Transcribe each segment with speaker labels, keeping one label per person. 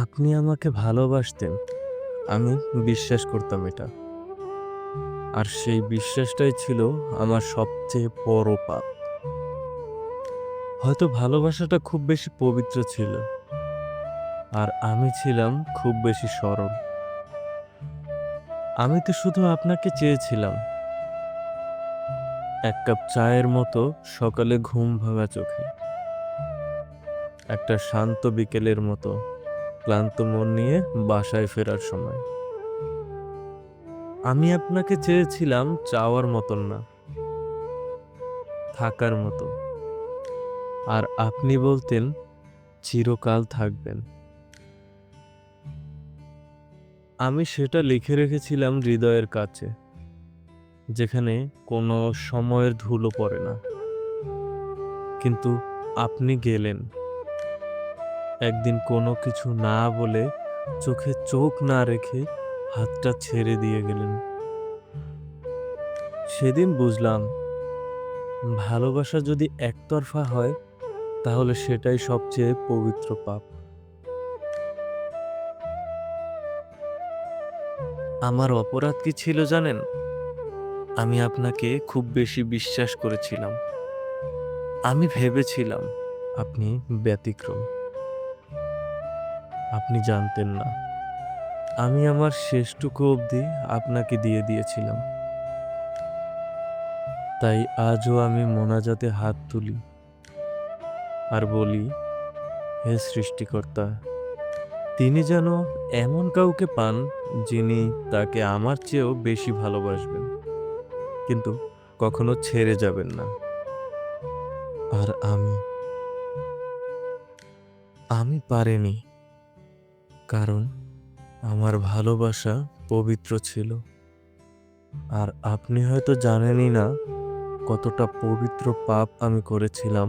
Speaker 1: আপনি আমাকে ভালোবাসতেন। আমি বিশ্বাস করতাম এটা। আর সেই বিশ্বাসটাই ছিল আমার সবচেয়ে বড় পাপ। হয়তো ভালোবাসাটা খুব বেশি পবিত্র ছিল। আর আমি ছিলাম খুব বেশি সরল। আমি তো শুধু আপনাকে চেয়েছিলাম। এক কাপ চায়ের মতো সকালে ঘুম ভাঙা চোখে। একটা শান্ত বিকেলের মতো ক্লান্ত মন নিয়ে বাসায় ফেরার সময়। আমি আপনাকে চেয়েছিলাম চাওয়ার মতন না, থাকার মতো। আর আপনি বলতেন চিরকাল থাকবেন। আমি সেটা লিখে রেখেছিলাম হৃদয়ের কাছে, যেখানে কোনো সময়ের ধুলো পড়ে না। কিন্তু আপনি গেলেন একদিন কোনো কিছু না বলে, চোখে চোখ না রেখে হাতটা ছেড়ে দিয়ে গেলেন। সেদিন বুঝলাম, ভালোবাসা যদি একতরফা হয় তাহলে সেটাই সবচেয়ে পবিত্র পাপ। আমার অপরাধ কি ছিল জানেন? আমি আপনাকে খুব বেশি বিশ্বাস করেছিলাম। আমি ভেবেছিলাম আপনি ব্যতিক্রম। আপনি জানতেন না আমি আমার শেষটুকু অবধি আপনাকে দিয়ে দিয়েছিলাম। তাই আজও আমি মোনাজাতে হাত তুলি আর বলি, হে সৃষ্টিকর্তা, তিনি যেন এমন কাউকে পান যিনি তাকে আমার চেয়েও বেশি ভালোবাসবেন, কিন্তু কখনো ছেড়ে যাবেন না। আর আমি পারিনি, কারণ আমার ভালোবাসা পবিত্র ছিল। আর আপনি হয়তো জানেনই না কতটা পবিত্র পাপ আমি করেছিলাম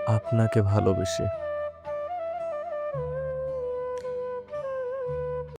Speaker 1: আপনাকে ভালোবেসে।